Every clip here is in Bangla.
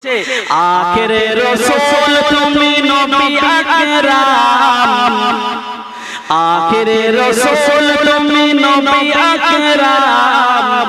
आखिरे रसूल तुमी नबी আকরাম आखिरे रसूल तुमी नबी আকরাম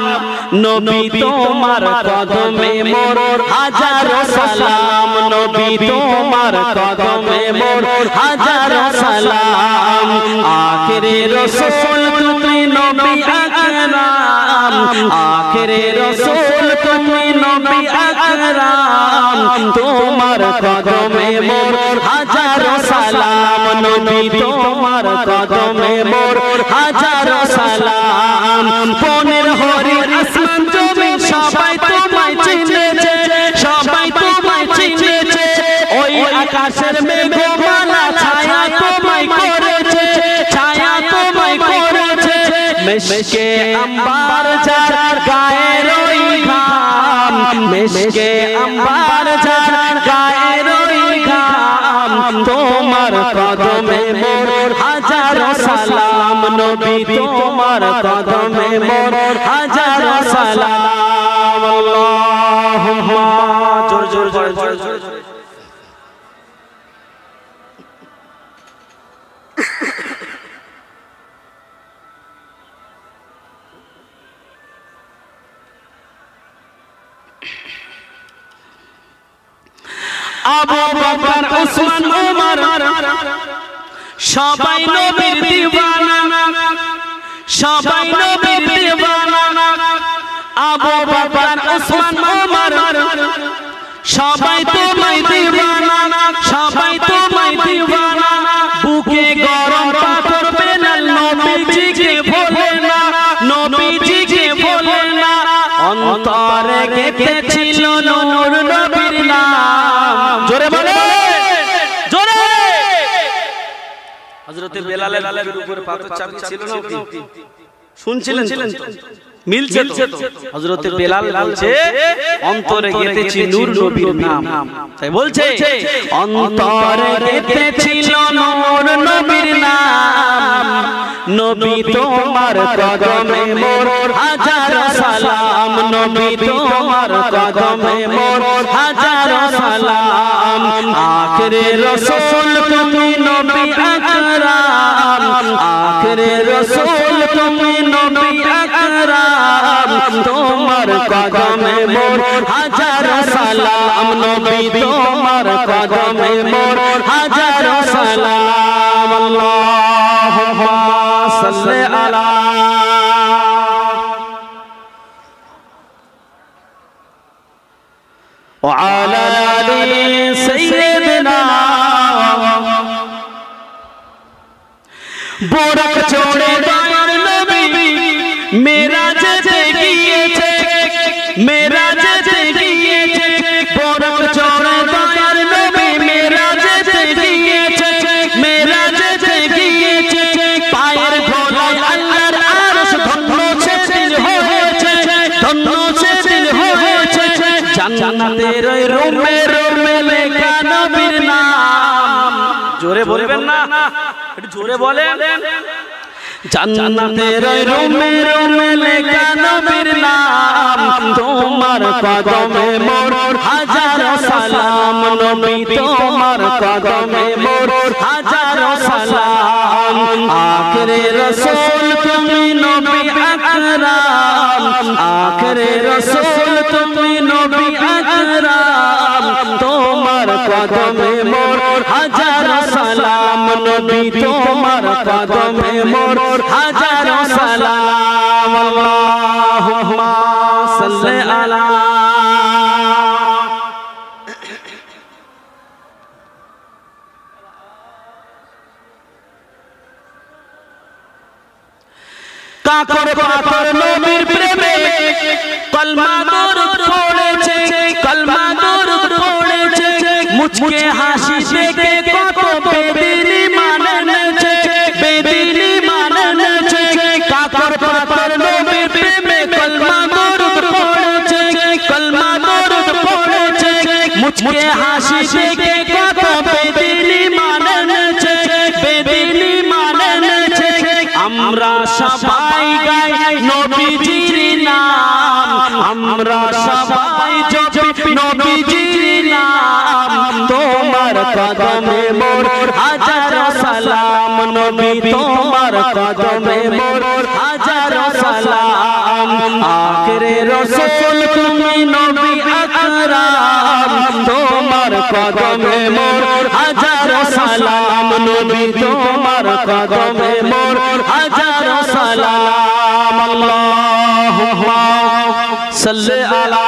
नबी तोमार कदमे मोर हाजारो सलाम नबी तोमार कदमे मोर हाजारो सलाम आखिरे रसूल तुमी नबी আকরাम आखिरे रसूल तुमी नबी আকরাম तोमार कदमे मोर हाजारो सलाम नबी तोमार कदमे मोर हाजारो सलाम पনের হরি আসমান জমিন সবাই তোমায় চিনেছে সবাই তোমায় চিনেছে ওই আকাশের মেঘমালা ছায়া তোমায় করেছে ছায়া তোমায় করেছে মিশকে আম্বার যার গায়ের ওই ঘাম মিশকে আম্বার যার গায়ের ওই ঘাম তোমার কদমে মোর হাজারো সালাম নবী তোমার কদমে মোর হাজারো সালাম আল্লাহুম্মা জোর জোর জোর জোর জোর আবু বকর উসমান ওমর সবাই নবীর দিওয়ানা সবাই নবীর দিওয়ানা আবু বকর উসমান ওমর সবাই তোমায় দিওয়ানা সবাই তোমায় দিওয়ানা বুকে গরম পাথর বেলাল নবীজিকে ভোলে না নবীজিকে ভোলে না অন্তরে গেঁথেছিল নূর নবীর নাম জোরে বলে জোরে হযরত বেলালের উপরে পাথর চাপিয়ে ছিল না কি শুনছিলেন তো মিলছে তো হযরত বেলাল বলছে অন্তরে গেঁথেছি নূর নবীর নাম তাই বলছে অন্তরে গেঁথেছিল নূর নবীর নাম নবী তোমার কদমে মোর হাজারো সালাম নবী তোমার কদমে মোর হাজারো সালাম আখিরে রাসূল তুমি নবী আকরাম আখিরে রাসূল তুমি নবী আকরাম তোমার কদমে মোর হাজারো সালাম নবী তোমার কদমে মোর হাজারো সালাম আল্লাহুম্মা সাল্লি আলা ওয়া আলা আলি সাইয়্যিদিনা বড় চড়ে দয়ার নবী মেরাজে গিয়েছে মেরাজে গিয়েছে বড় চড়ে দয়ার নবী মেরাজে গিয়েছে মেরাজে গিয়েছে পায়ের ধুলায় আল্লাহর আরশ ধন্য সেদিন হয়েছে ধন্য সেদিন হয়েছে জান্নাতের ওই রুমে লেখা নবীর নাম জোরে বলবেন না একটু জোরে বলেন জান্নাতের রুমে লেখা নবীর নাম তোমার কদমে মোর হাজারো সালাম নবী তোমার কদমে মোর হাজারো সালাম আখিরে রাসূল তুমি নবী আকরাম আখিরে রাসূল তুমি নবী আকরাম তোমার কদমে মোর হাজারো সালাম নবী তোমার কদমে মোর হাজারো সালাম আল্লাহুম্মা সাল্লি আলা কাকর পাথর নবীর প্রেমে কলমা দরুদ পড়েছে কলমা দরুদ পড়েছে মুচকে হাসি দেখে কত বেদিনী মানেছে বেদিনী মানেছে কাকর পাথর নবীর প্রেমে কলমা দরুদ পড়েছে কলমা দরুদ পড়েছে মুচকে হাসি দেখে কত বেদিনী মানেছে বেদিনী মানেছে আমরা সবাই গাই নবীজির নাম আমরা সবাই জপি নবীজির মোর হাজারো সালাম নবী তোমার কদমে মোর হাজারো সালাম আখেরে রাসূল তুমি নবী আকরাম তোমার কদমে মোর হাজারো সালাম নবী তোমার কদমে মোর হাজারো সালাম আল্লাহুম্মা সাল্লি আলা